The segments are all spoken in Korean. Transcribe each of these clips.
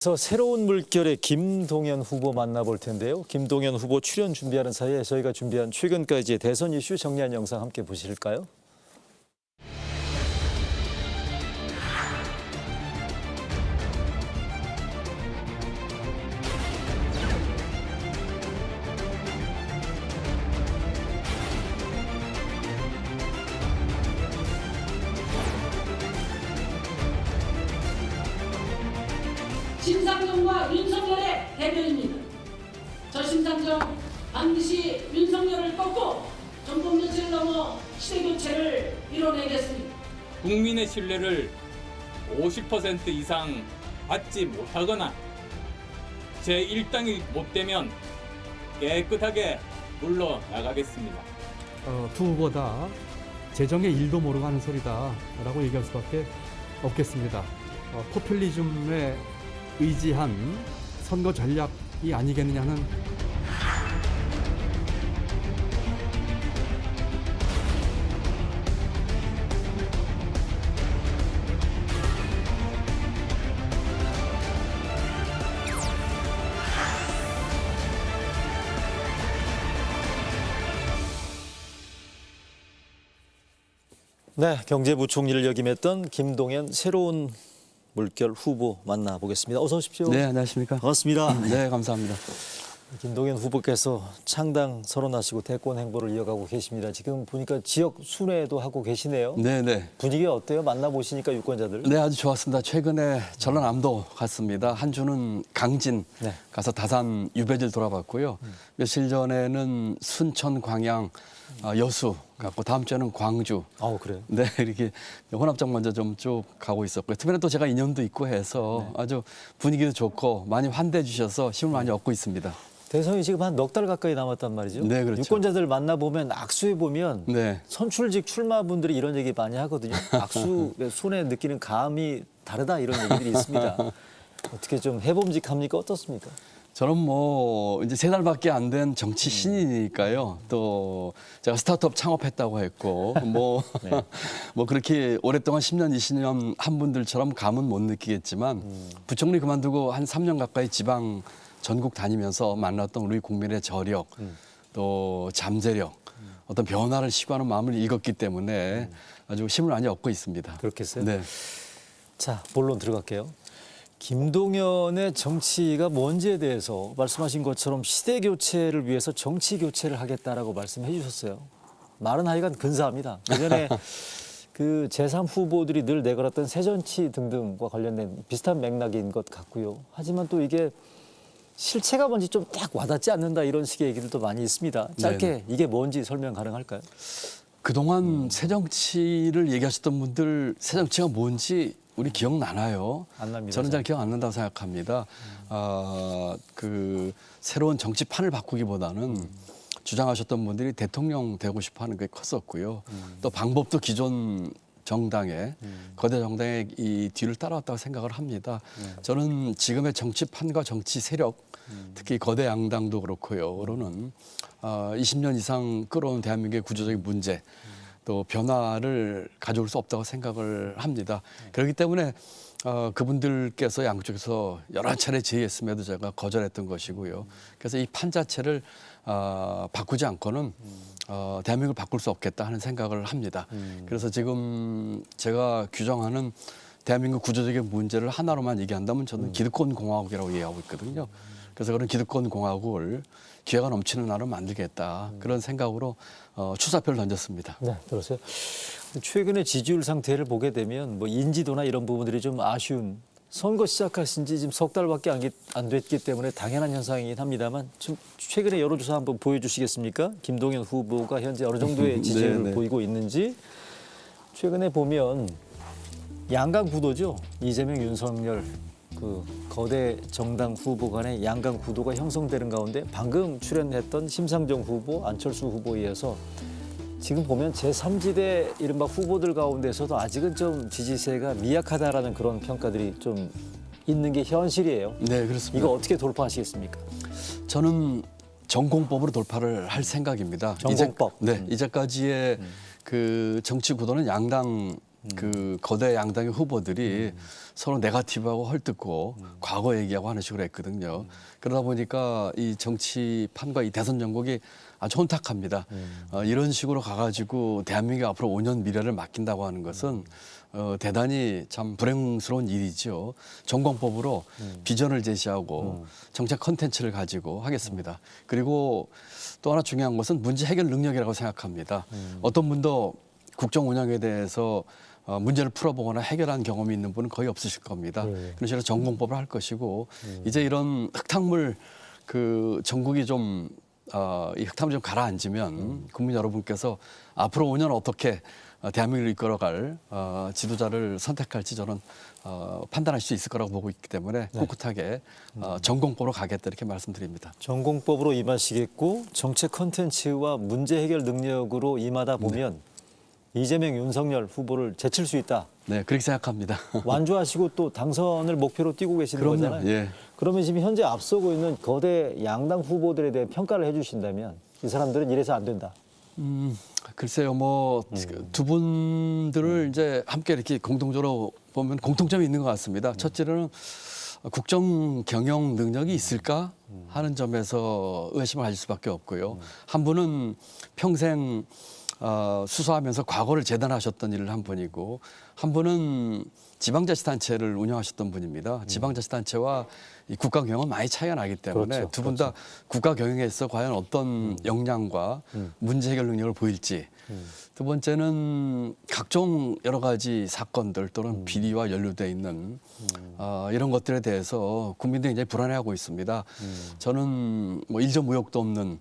그래서 새로운 물결의 김동연 후보 만나볼 텐데요. 김동연 후보 출연 준비하는 사이에 저희가 준비한 최근까지의 대선 이슈 정리한 영상 함께 보실까요? 심상정과 윤석열의 대결입니다. 저 심상정 반드시 윤석열을 꺾고 정권교체를 넘어 시대교체를 이뤄내겠습니다. 국민의 신뢰를 50% 이상 받지 못하거나 제1당이 못 되면 깨끗하게 물러나가겠습니다. 두 후보 다 재정의 일도 모르고 하는 소리다라고 얘기할 수밖에 없겠습니다. 포퓰리즘에 의지한 선거 전략이 아니겠느냐는 네, 경제부총리를 역임했던 김동연 새로운 물결 후보 만나보겠습니다. 어서 오십시오. 네, 안녕하십니까. 반갑습니다. 네, 감사합니다. 김동연 후보께서 창당 선언하시고 대권 행보를 이어가고 계십니다. 지금 보니까 지역 순회도 하고 계시네요. 네, 네. 분위기가 어때요? 만나보시니까 유권자들. 네, 아주 좋았습니다. 최근에 전라남도 갔습니다. 한 주는 강진 네. 가서 다산 유배지를 돌아봤고요. 며칠 전에는 순천, 광양, 여수 갔고 다음 주에는 광주. 그래요? 네, 이렇게 혼합장 먼저 좀 쭉 가고 있었고요. 특별히 또 제가 인연도 있고 해서 아주 분위기도 좋고 많이 환대해 주셔서 힘을 많이 얻고 있습니다. 대선이 지금 한 넉 달 가까이 남았단 말이죠. 네, 그렇죠. 유권자들 만나보면 악수해보면 네. 선출직 출마분들이 이런 얘기 많이 하거든요. 악수 손에 느끼는 감이 다르다 이런 얘기들이 있습니다. 어떻게 좀 해봄직합니까? 어떻습니까? 저는 뭐 이제 3달밖에 안 된 정치 신인이니까요. 또 제가 스타트업 창업했다고 했고 뭐, 네. 뭐 그렇게 오랫동안 10년, 20년 한 분들처럼 감은 못 느끼겠지만 부총리 그만두고 한 3년 가까이 지방 전국 다니면서 만났던 우리 국민의 저력 또 잠재력 어떤 변화를 시도하는 마음을 읽었기 때문에 아주 힘을 많이 얻고 있습니다. 그렇겠어요? 네. 자, 본론 들어갈게요. 김동연의 정치가 뭔지에 대해서 말씀하신 것처럼 시대 교체를 위해서 정치 교체를 하겠다라고 말씀해 주셨어요. 말은 하여간 근사합니다. 그전에 그 제3 후보들이 늘 내걸었던 새정치 등등과 관련된 비슷한 맥락인 것 같고요. 하지만 또 이게 실체가 뭔지 좀 딱 와닿지 않는다 이런 식의 얘기들도 많이 있습니다. 짧게 네네. 이게 뭔지 설명 가능할까요? 그동안 새정치를 얘기하셨던 분들 새정치가 뭔지 우리 기억나나요? 안 납니다. 저는 잘 기억 안 난다고 생각합니다. 그 새로운 정치판을 바꾸기보다는 주장하셨던 분들이 대통령 되고 싶어 하는 게 컸었고요. 또 방법도 기존 정당의 거대 정당의 이 뒤를 따라왔다고 생각을 합니다. 저는 지금의 정치판과 정치 세력, 특히 거대 양당도 그렇고요.로는 20년 이상 끌어온 대한민국의 구조적인 문제, 또 변화를 가져올 수 없다고 생각을 합니다. 그렇기 때문에 그분들께서 양쪽에서 여러 차례 제의했음에도 제가 거절했던 것이고요. 그래서 이 판 자체를 바꾸지 않고는 대한민국을 바꿀 수 없겠다 하는 생각을 합니다. 그래서 지금 제가 규정하는 대한민국 구조적인 문제를 하나로만 얘기한다면 저는 기득권 공화국이라고 얘기하고 있거든요. 그래서 그런 기득권 공화국을 기회가 넘치는 나라로 만들겠다. 그런 생각으로 출사표를 던졌습니다. 네, 들었어요. 최근의 지지율 상태를 보게 되면 뭐 인지도나 이런 부분들이 좀 아쉬운 선거 시작하신 지 지금 석 달밖에 안 됐기 때문에 당연한 현상이긴 합니다만 좀 최근의 여론조사 한번 보여주시겠습니까? 김동연 후보가 현재 어느 정도의 지지율을 네. 보이고 있는지. 최근에 보면 양강 구도죠. 이재명, 윤석열 그 거대 정당 후보 간의 양강 구도가 형성되는 가운데 방금 출연했던 심상정 후보, 안철수 후보에 이어서 지금 보면 제3지대 이른바 후보들 가운데서도 아직은 좀 지지세가 미약하다라는 그런 평가들이 좀 있는 게 현실이에요. 네, 그렇습니다. 이거 어떻게 돌파하시겠습니까? 저는 전공법으로 돌파를 할 생각입니다. 전공법. 이제까지의 그 정치 구도는 양당 그 거대 양당의 후보들이 서로 네거티브하고 헐뜯고 과거 얘기하고 하는 식으로 했거든요. 그러다 보니까 이 정치판과 이 대선 전국이 아주 혼탁합니다. 이런 식으로 가가지고 대한민국 앞으로 5년 미래를 맡긴다고 하는 것은 대단히 참 불행스러운 일이죠. 전공법으로 비전을 제시하고 정책 컨텐츠를 가지고 하겠습니다. 그리고 또 하나 중요한 것은 문제 해결 능력이라고 생각합니다. 어떤 분도 국정 운영에 대해서 문제를 풀어보거나 해결한 경험이 있는 분은 거의 없으실 겁니다. 그런 식으로 전공법을 할 것이고 이제 이런 흙탕물 그 전국이 좀 이 흙탕물 좀 가라앉으면 국민 여러분께서 앞으로 5년 어떻게 대한민국을 이끌어갈 지도자를 선택할지 저는 판단할 수 있을 거라고 보고 있기 때문에 꿋꿋하게 전공법으로 가겠다 이렇게 말씀드립니다. 전공법으로 임하시겠고 정책 컨텐츠와 문제 해결 능력으로 임하다 보면 이재명, 윤석열 후보를 제칠 수 있다. 네, 그렇게 생각합니다. 완주하시고 또 당선을 목표로 뛰고 계시는 그럼요. 거잖아요. 예. 그러면 지금 현재 앞서고 있는 거대 양당 후보들에 대해 평가를 해주신다면 이 사람들은 이래서 안 된다. 글쎄요, 뭐 두 분들을 이제 함께 이렇게 공동적으로 보면 공통점이 있는 것 같습니다. 첫째로는 국정 경영 능력이 있을까 하는 점에서 의심을 가질 수밖에 없고요. 한 분은 평생 수사하면서 과거를 재단하셨던 일을 한 분이고 한 분은 지방자치단체를 운영하셨던 분입니다. 지방자치단체와 이 국가 경영은 많이 차이가 나기 때문에 그렇죠. 두 분 다 국가 경영에서 과연 어떤 역량과 문제 해결 능력을 보일지 두 번째는 각종 여러 가지 사건들 또는 비리와 연루되어 있는 이런 것들에 대해서 국민들이 굉장히 불안해하고 있습니다. 저는 뭐 일점무역도 없는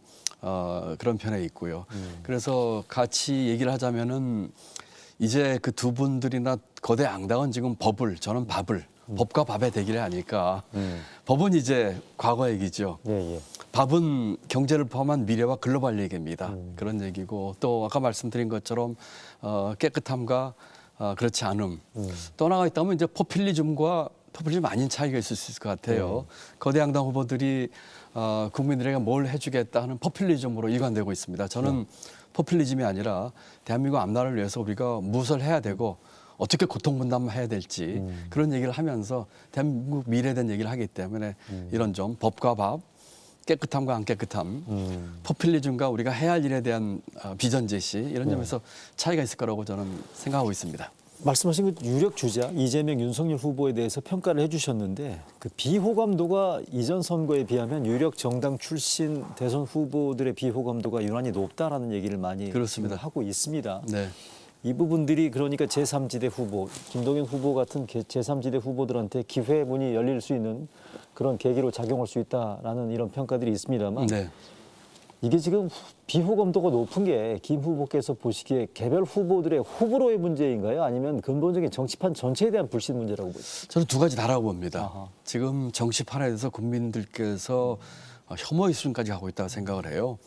그런 편에 있고요. 그래서 같이 얘기를 하자면은 이제 그 두 분들이나 거대 양당은 지금 저는 법과 밥의 대결이 아닐까. 법은 이제 과거 얘기죠. 예. 밥은 경제를 포함한 미래와 글로벌 얘기입니다. 그런 얘기고 또 아까 말씀드린 것처럼 깨끗함과 그렇지 않음. 또 하나가 있다면 이제 포퓰리즘과 포퓰리즘 아닌 차이가 있을 수 있을 것 같아요. 거대 양당 후보들이 국민들에게 뭘 해주겠다 하는 포퓰리즘으로 일관되고 있습니다. 저는 포퓰리즘이 아니라 대한민국 앞날을 위해서 우리가 무엇을 해야 되고 어떻게 고통 분담해야 될지 그런 얘기를 하면서 대한민국 미래에 대한 얘기를 하기 때문에 이런 점 법과 밥, 깨끗함과 안 깨끗함, 포퓰리즘과 우리가 해야 할 일에 대한 비전 제시 이런 점에서 차이가 있을 거라고 저는 생각하고 있습니다. 말씀하신 그 유력 주자 이재명, 윤석열 후보에 대해서 평가를 해주셨는데 그 비호감도가 이전 선거에 비하면 유력 정당 출신 대선 후보들의 비호감도가 유난히 높다라는 얘기를 많이 그렇습니다. 지금 하고 있습니다. 네. 이 부분들이 그러니까 제3지대 후보, 김동연 후보 같은 제3지대 후보들한테 기회 문이 열릴 수 있는 그런 계기로 작용할 수 있다라는 이런 평가들이 있습니다만 네. 이게 지금 비호감도가 높은 게 김 후보께서 보시기에 개별 후보들의 호불호의 문제인가요? 아니면 근본적인 정치판 전체에 대한 불신 문제라고 보시죠? 저는 두 가지 다라고 봅니다. 아하. 지금 정치판에 대해서 국민들께서 혐오의 수준까지 가고 있다고 생각을 해요.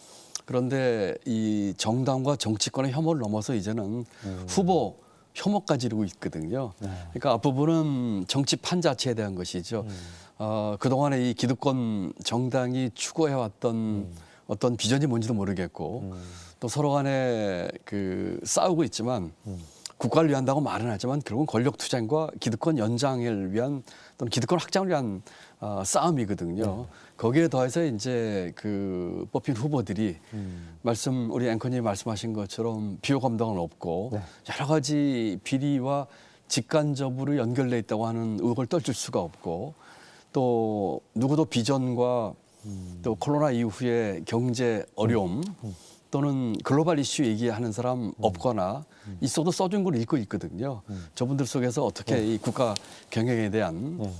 그런데 이 정당과 정치권의 혐오를 넘어서 이제는 후보 혐오까지 이루고 있거든요. 그러니까 앞부분은 정치판 자체에 대한 것이죠. 그동안에 이 기득권 정당이 추구해왔던 어떤 비전이 뭔지도 모르겠고 또 서로 간에 그 싸우고 있지만 국가를 위한다고 말은 하지만 결국은 권력 투쟁과 기득권 연장을 위한 또는 기득권 확장을 위한 싸움이거든요. 거기에 더해서 이제 그 뽑힌 후보들이 우리 앵커님이 말씀하신 것처럼 비호감도가 높고 여러 가지 비리와 직간접으로 연결돼 있다고 하는 의혹을 떨칠 수가 없고 또 누구도 비전과 또 코로나 이후에 경제 어려움 또는 글로벌 이슈 얘기하는 사람 없거나 있어도 써준 걸 읽고 있거든요. 저분들 속에서 어떻게 이 국가 경영에 대한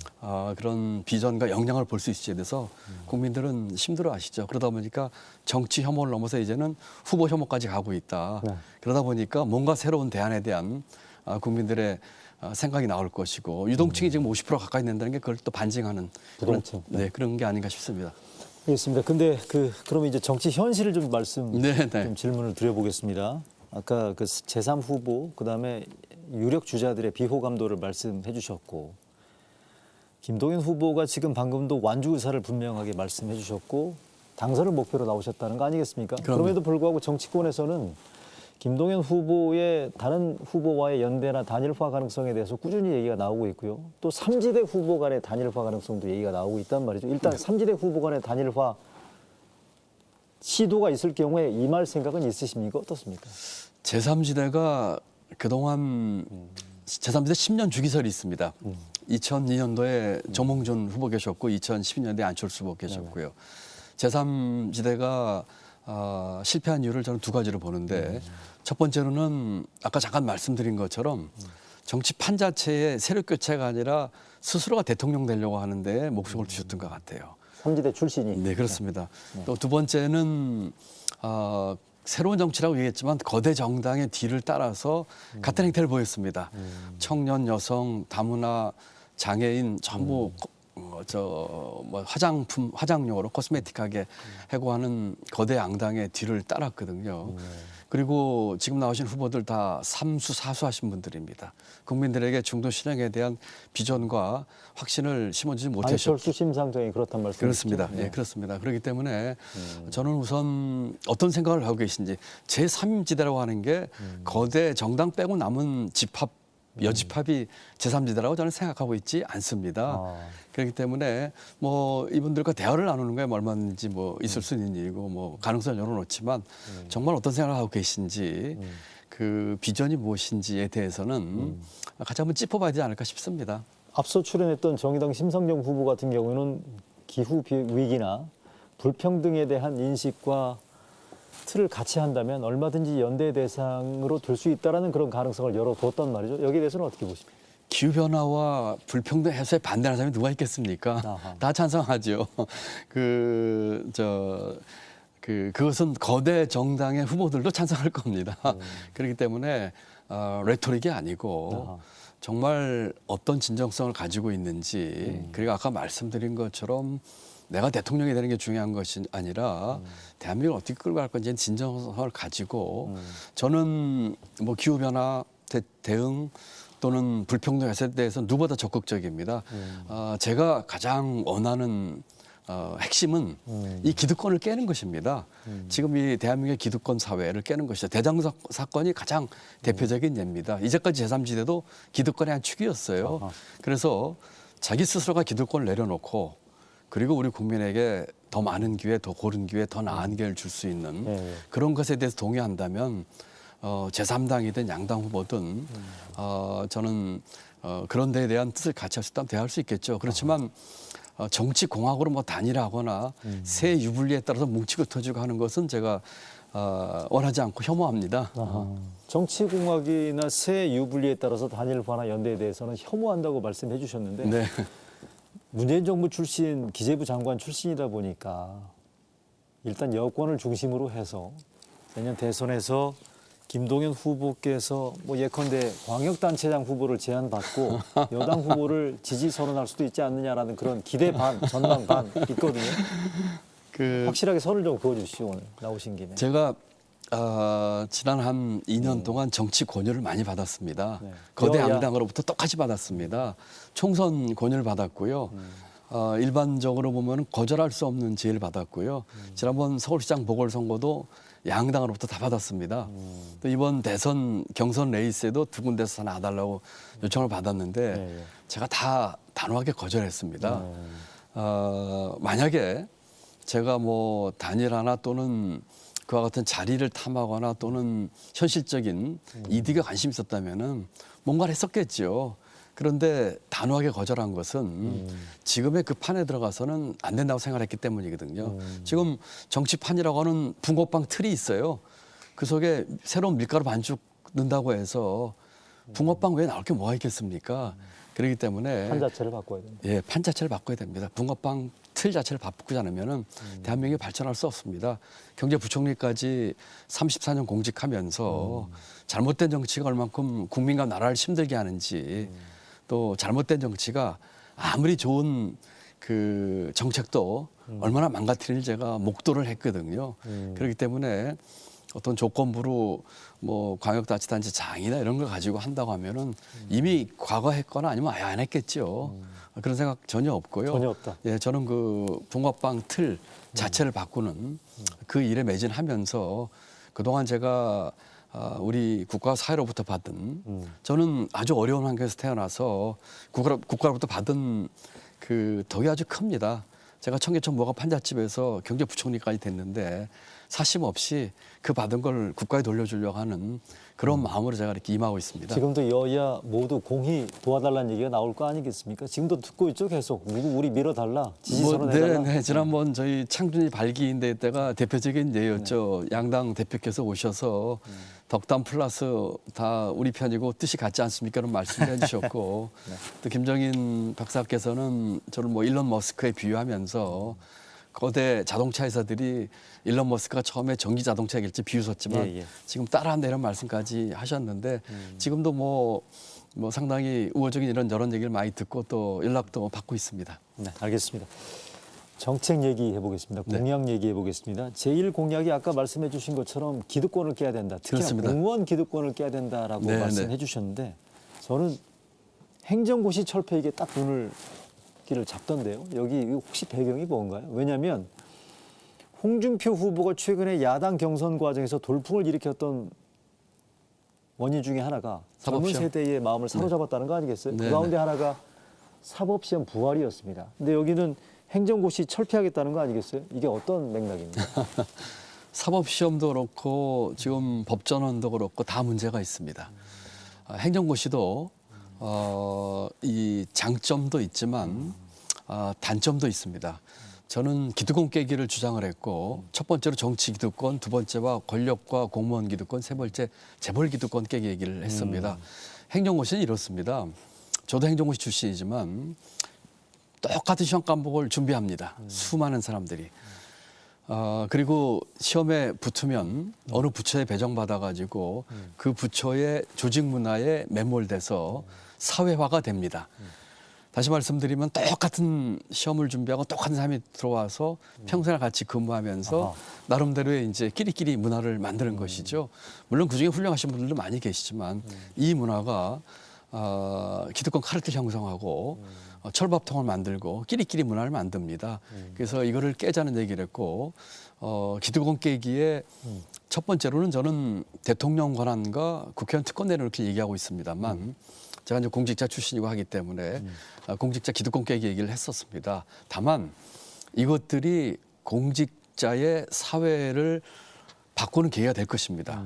그런 비전과 역량을 볼 수 있을지에 대해서 국민들은 힘들어하시죠. 그러다 보니까 정치 혐오를 넘어서 이제는 후보 혐오까지 가고 있다. 그러다 보니까 뭔가 새로운 대안에 대한 국민들의 생각이 나올 것이고 유동층이 지금 50% 가까이 된다는 게 그걸 또 반증하는 부동층. 그런 게 아닌가 싶습니다. 알겠습니다. 근데 그러면 이제 정치 현실을 좀 네. 좀 질문을 드려보겠습니다. 아까 그 제3 후보 그다음에 유력 주자들의 비호감도를 말씀해 주셨고 김동연 후보가 지금 방금도 완주 의사를 분명하게 말씀해 주셨고 당선을 목표로 나오셨다는 거 아니겠습니까? 그럼요. 그럼에도 불구하고 정치권에서는 김동연 후보의 다른 후보와의 연대나 단일화 가능성에 대해서 꾸준히 얘기가 나오고 있고요. 또 삼지대 후보 간의 단일화 가능성도 얘기가 나오고 있단 말이죠. 일단 삼지대 후보 간의 단일화 시도가 있을 경우에 임할 생각은 있으십니까? 어떻습니까? 제3지대가 그동안 제3지대 10년 주기설이 있습니다. 2002년도에 정몽준 후보 계셨고 2012년도에 안철수 후보 계셨고요. 제3지대가 실패한 이유를 저는 두 가지로 보는데 첫 번째로는 아까 잠깐 말씀드린 것처럼 정치판 자체의 세력 교체가 아니라 스스로가 대통령 되려고 하는데 목숨을 두셨던 것 같아요. 삼지대 출신이. 네, 그렇습니다. 또 두 번째는 새로운 정치라고 얘기했지만 거대 정당의 뒤를 따라서 같은 행태를 보였습니다. 청년, 여성, 다문화, 장애인 전부 화장품, 화장용으로 코스메틱하게 해고하는 거대 양당의 뒤를 따랐거든요. 그리고 지금 나오신 후보들 다 삼수, 사수하신 분들입니다. 국민들에게 중도 실행에 대한 비전과 확신을 심어주지 못하셨죠. 안철수 심상정이 그렇단 말씀이시죠? 그렇습니다. 네. 예, 그렇습니다. 그렇기 때문에 저는 우선 어떤 생각을 하고 계신지 제3지대라고 하는 게 거대 정당 빼고 남은 집합, 여집합이 제3지대라고 저는 생각하고 있지 않습니다. 그렇기 때문에 뭐 이분들과 대화를 나누는 거에 얼마든지 뭐 있을 수 있는 일이고 뭐 가능성을 열어놓지만 정말 어떤 생각을 하고 계신지 그 비전이 무엇인지에 대해서는 같이 한번 짚어봐야 되지 않을까 싶습니다. 앞서 출연했던 정의당 심상정 후보 같은 경우는 기후 위기나 불평등에 대한 인식과 틀을 같이 한다면 얼마든지 연대 대상으로 될 수 있다라는 그런 가능성을 열어뒀단 말이죠. 여기에 대해서는 어떻게 보십니까? 기후변화와 불평등 해소에 반대하는 사람이 누가 있겠습니까? 아하. 다 찬성하죠. 그것은 거대 정당의 후보들도 찬성할 겁니다. 그렇기 때문에 레토릭이 아니고 아하. 정말 어떤 진정성을 가지고 있는지 그리고 아까 말씀드린 것처럼 내가 대통령이 되는 게 중요한 것이 아니라 대한민국을 어떻게 끌고 갈 건지는 진정성을 가지고 저는 뭐 기후변화 대응 또는 불평등 해소에 대해서 누구보다 적극적입니다. 제가 가장 원하는 핵심은 이 기득권을 깨는 것입니다. 지금 이 대한민국의 기득권 사회를 깨는 것이죠. 대장동 사건이 가장 대표적인 예입니다. 이제까지 제3지대도 기득권의 한 축이었어요. 아하. 그래서 자기 스스로가 기득권을 내려놓고 그리고 우리 국민에게 더 많은 기회, 더 고른 기회, 더 나은 기회를 줄 수 있는 네. 그런 것에 대해서 동의한다면 제3당이든 양당 후보든 저는 그런 데에 대한 뜻을 같이 할 수 있다면 대화할 수 있겠죠. 그렇지만 정치 공학으로 뭐 단일화하거나 새 유불리에 따라서 뭉치고 터지고 하는 것은 제가 원하지 않고 혐오합니다. 정치공학이나 새 유불리에 따라서 단일화나 연대에 대해서는 혐오한다고 말씀해 주셨는데 네. 문재인 정부 출신, 기재부 장관 출신이다 보니까 일단 여권을 중심으로 해서 내년 대선에서 김동연 후보께서 뭐 예컨대 광역단체장 후보를 제안받고 여당 후보를 지지 선언할 수도 있지 않느냐라는 그런 기대 반, 전망 반 있거든요. 확실하게 선을 좀 그어주시죠, 오늘 나오신 김에. 제가 지난 한 2년 동안 정치 권유를 많이 받았습니다. 네. 거대 여야. 양당으로부터 똑같이 받았습니다. 총선 권유를 받았고요. 일반적으로 보면 거절할 수 없는 지혜를 받았고요. 지난번 서울시장 보궐선거도 양당으로부터 다 받았습니다. 또 이번 대선 경선 레이스에도 두 군데서 나와달라고 요청을 받았는데 네. 제가 다 단호하게 거절했습니다. 만약에 제가 뭐 단일화나 또는 그와 같은 자리를 탐하거나 또는 현실적인 이득에 관심이 있었다면은 뭔가를 했었겠죠. 그런데 단호하게 거절한 것은 지금의 그 판에 들어가서는 안 된다고 생각했기 때문이거든요. 지금 정치판이라고 하는 붕어빵 틀이 있어요. 그 속에 새로운 밀가루 반죽 넣는다고 해서 붕어빵 외에 나올 게 뭐가 있겠습니까? 그렇기 때문에 판 자체를 바꿔야 됩니다. 예, 판 자체를 바꿔야 됩니다. 붕어빵 틀 자체를 바꾸지 않으면은 대한민국이 발전할 수 없습니다. 경제부총리까지 34년 공직하면서 잘못된 정치가 얼만큼 국민과 나라를 힘들게 하는지 또 잘못된 정치가 아무리 좋은 그 정책도 얼마나 망가뜨리는지 제가 목도를 했거든요. 그렇기 때문에 어떤 조건부로 뭐 광역자치단체장이나 이런 걸 가지고 한다고 하면은 이미 과거 했거나 아니면 아예 안 했겠죠. 그런 생각 전혀 없고요. 전혀 없다. 예, 저는 그 붕어빵 틀 자체를 바꾸는 그 일에 매진하면서 그동안 제가 우리 국가 사회로부터 받은 저는 아주 어려운 환경에서 태어나서 국가로부터 받은 그 덕이 아주 큽니다. 제가 청계천 무화과 판잣집에서 경제부총리까지 됐는데 사심 없이 그 받은 걸 국가에 돌려주려고 하는 그런 마음으로 제가 이렇게 임하고 있습니다. 지금도 여야 모두 공히 도와달라는 얘기가 나올 거 아니겠습니까? 지금도 듣고 있죠, 계속. 누구 우리 밀어달라, 지지 선언해달라. 네. 지난번 저희 창준이 발기인대 때가 대표적인 예였죠. 양당 대표께서 오셔서 덕담 플러스 다 우리 편이고 뜻이 같지 않습니까? 그런 말씀을 해주셨고 또 김정인 박사께서는 저를 뭐 일론 머스크에 비유하면서 거대 자동차 회사들이 일론 머스크가 처음에 전기 자동차겠지 비웃었지만 지금 따라한다 이런 말씀까지 하셨는데 지금도 뭐 상당히 우호적인 이런저런 얘기를 많이 듣고 또 연락도 받고 있습니다. 네, 알겠습니다. 정책 얘기해 보겠습니다. 공약 얘기해 보겠습니다. 제1공약이 아까 말씀해 주신 것처럼 기득권을 깨야 된다. 특히나 그렇습니다. 공무원 기득권을 깨야 된다라고 네, 말씀해 주셨는데 저는 행정고시 철폐 이게 딱 눈을 길을 잡던데요. 여기 혹시 배경이 뭔가요? 왜냐하면 홍준표 후보가 최근에 야당 경선 과정에서 돌풍을 일으켰던 원인 중에 하나가 젊은 사법시험. 세대의 마음을 사로잡았다는 거 아니겠어요? 네, 그 가운데 하나가 사법시험 부활이었습니다. 근데 여기는 행정고시 철폐하겠다는 거 아니겠어요? 이게 어떤 맥락입니까? 사법시험도 그렇고 지금 법전원도 그렇고 다 문제가 있습니다. 행정고시도 이 장점도 있지만 단점도 있습니다. 저는 기득권 깨기를 주장을 했고 첫 번째로 정치 기득권, 두 번째와 권력과 공무원 기득권, 세 번째 재벌 기득권 깨기 얘기를 했습니다. 행정고시는 이렇습니다. 저도 행정고시 출신이지만 똑같은 시험 과목을 준비합니다. 수많은 사람들이. 그리고 시험에 붙으면 어느 부처에 배정받아가지고 그 부처의 조직 문화에 매몰돼서 사회화가 됩니다. 다시 말씀드리면 똑같은 시험을 준비하고 똑같은 사람이 들어와서 평생을 같이 근무하면서 나름대로의 이제 끼리끼리 문화를 만드는 것이죠. 물론 그중에 훌륭하신 분들도 많이 계시지만 이 문화가 기득권 카르텔 형성하고 철밥통을 만들고 끼리끼리 문화를 만듭니다. 그래서 이거를 깨자는 얘기를 했고 기득권 깨기에 첫 번째로는 저는 대통령 권한과 국회의원 특권내를 이렇게 얘기하고 있습니다만 제가 이제 공직자 출신이고 하기 때문에 공직자 기득권 깨기 얘기를 했었습니다. 다만 이것들이 공직자의 사회를 바꾸는 계기가 될 것입니다.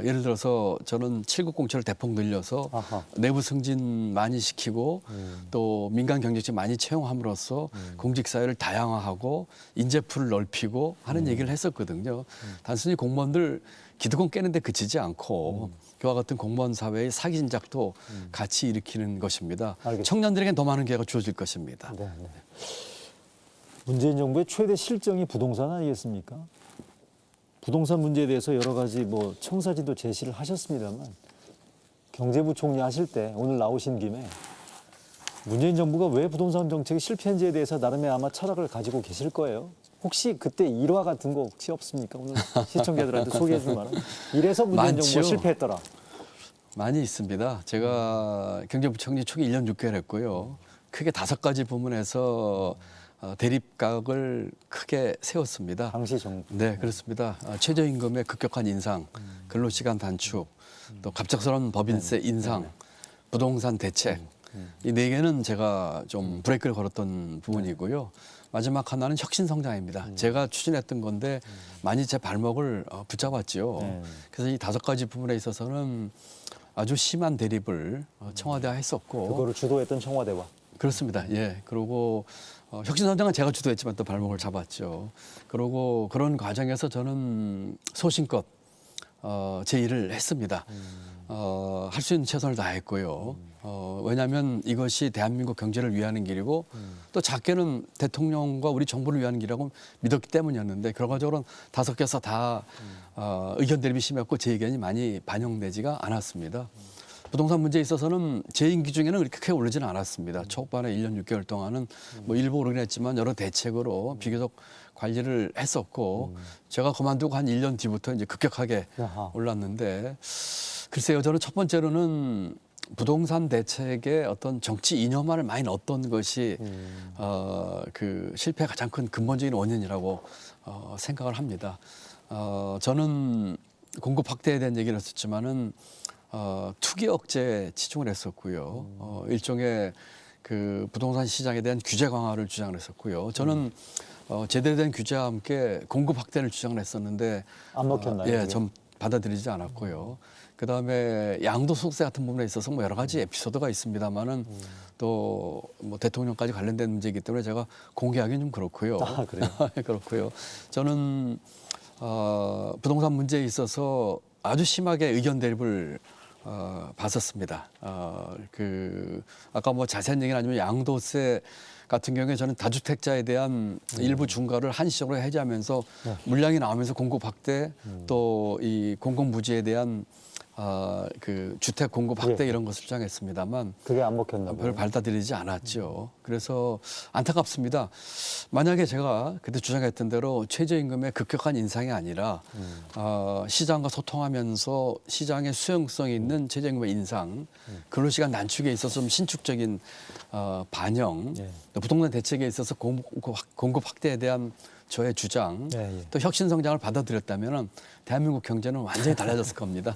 예를 들어서 저는 7급 공채를 대폭 늘려서 내부 승진 많이 시키고 또 민간 경력직 많이 채용함으로써 공직사회를 다양화하고 인재풀을 넓히고 하는 얘기를 했었거든요. 단순히 공무원들 기득권 깨는데 그치지 않고 그와 같은 공무원 사회의 사기 진작도 같이 일으키는 것입니다. 알겠습니다. 청년들에겐 더 많은 기회가 주어질 것입니다. 네, 네. 문재인 정부의 최대 실정이 부동산 아니겠습니까? 부동산 문제에 대해서 여러 가지 뭐 청사진도 제시를 하셨습니다만 경제부총리 하실 때 오늘 나오신 김에 문재인 정부가 왜 부동산 정책이 실패한지에 대해서 나름의 아마 철학을 가지고 계실 거예요. 혹시 그때 일화 같은 거 혹시 없습니까? 오늘 시청자들한테 소개해 줄 만한. 이래서 문재인 정부가 많지요. 실패했더라. 많이 있습니다. 제가 경제부총리 초기 1년 6개월 했고요. 크게 5가지 부문에서 대립각을 크게 세웠습니다. 당시 정부. 네, 그렇습니다. 최저임금의 급격한 인상, 근로시간 단축, 또 갑작스러운 법인세 인상, 부동산 대책. 이 4개는 제가 좀 브레이크를 걸었던 부분이고요. 마지막 하나는 혁신성장입니다. 제가 추진했던 건데 많이 제 발목을 붙잡았죠. 그래서 이 5가지 부분에 있어서는 아주 심한 대립을 청와대와 했었고. 그거를 주도했던 청와대와. 그렇습니다. 예. 그리고 혁신성장은 제가 주도했지만 또 발목을 잡았죠. 그리고 그런 과정에서 저는 소신껏 제 일을 했습니다. 할 수 있는 최선을 다했고요. 왜냐하면 이것이 대한민국 경제를 위하는 길이고 또 작게는 대통령과 우리 정부를 위하는 길이라고 믿었기 때문이었는데 결과적으로는 5개서 다 의견 대립이 심했고 제 의견이 많이 반영되지가 않았습니다. 부동산 문제에 있어서는 제 임기 중에는 그렇게 크게 오르지는 않았습니다. 초반에 1년 6개월 동안은 뭐 일부 오르긴 했지만 여러 대책으로 비교적 관리를 했었고 제가 그만두고 한 1년 뒤부터 이제 급격하게 올랐는데 글쎄요, 저는 첫 번째로는 부동산 대책에 어떤 정치 이념화를 많이 넣었던 것이 그 실패의 가장 큰 근본적인 원인이라고 생각을 합니다. 저는 공급 확대에 대한 얘기를 했었지만은 투기 억제에 치중을 했었고요. 일종의 그 부동산 시장에 대한 규제 강화를 주장을 했었고요. 저는 제대로 된 규제와 함께 공급 확대를 주장을 했었는데 안 먹혔나요? 예, 그게? 좀 받아들이지 않았고요. 그다음에 양도소득세 같은 부분에 있어서 뭐 여러 가지 에피소드가 있습니다만은 또 뭐 대통령까지 관련된 문제이기 때문에 제가 공개하기는 좀 그렇고요. 아, 그래요? 그렇고요. 저는 부동산 문제에 있어서 아주 심하게 의견 대립을 봤었습니다. 그 아까 뭐 자세한 얘기는 아니면 양도세 같은 경우에 저는 다주택자에 대한 일부 중과를 한시적으로 해제하면서 물량이 나오면서 공급 확대 또 이 공공부지에 대한 그 주택 공급 확대 예. 이런 것을 주장했습니다만 그게 안 먹혔나 별 봐요. 받아들이지 않았죠. 그래서 안타깝습니다. 만약에 제가 그때 주장했던 대로 최저임금의 급격한 인상이 아니라 시장과 소통하면서 시장의 수용성이 있는 최저임금의 인상, 근로시간 단축에 있어서 좀 신축적인 반영, 예. 또 부동산 대책에 있어서 공급 확대에 대한 저의 주장, 예, 예. 또 혁신 성장을 받아들였다면 대한민국 경제는 완전히 달라졌을 겁니다.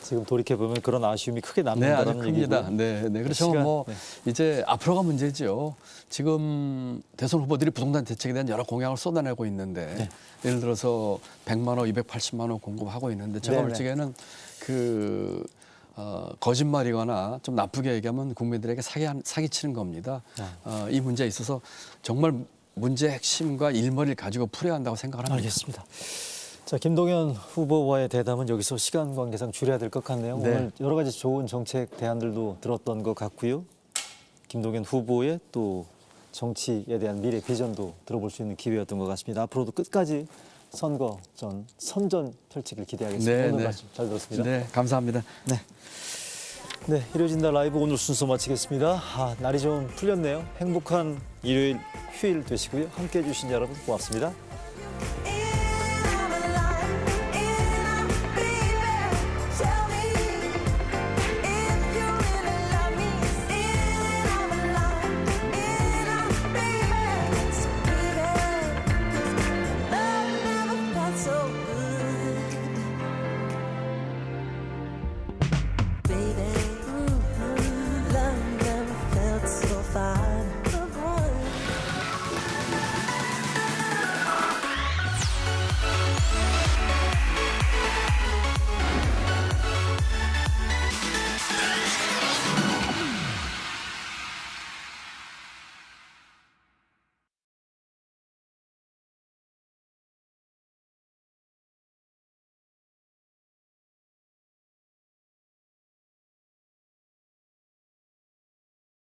지금 돌이켜 보면 그런 아쉬움이 크게 네, 아주 남는다는 큽니다. 얘기고. 네, 네. 그래서 시간, 뭐 네. 이제 앞으로가 문제죠. 지금 대선 후보들이 부동산 대책에 대한 여러 공약을 쏟아내고 있는데 네. 예를 들어서 100만 원, 280만 원 공급하고 있는데 제가 네, 볼 네. 적에는 그 거짓말이거나 좀 나쁘게 얘기하면 국민들에게 사기치는 겁니다. 이 문제에 있어서 정말 문제의 핵심과 일머리를 가지고 풀어야 한다고 생각을 합니다. 알겠습니다. 자, 김동연 후보와의 대담은 여기서 시간 관계상 줄여야 될 것 같네요. 네. 오늘 여러 가지 좋은 정책 대안들도 들었던 것 같고요. 김동연 후보의 또 정치에 대한 미래 비전도 들어볼 수 있는 기회였던 것 같습니다. 앞으로도 끝까지 선전 펼치길 기대하겠습니다. 네, 오늘 네. 말씀 잘 들었습니다. 네, 감사합니다. 네, 이루어진다 라이브 오늘 순서 마치겠습니다. 날이 좀 풀렸네요. 행복한 일요일, 휴일 되시고요. 함께해 주신 여러분 고맙습니다.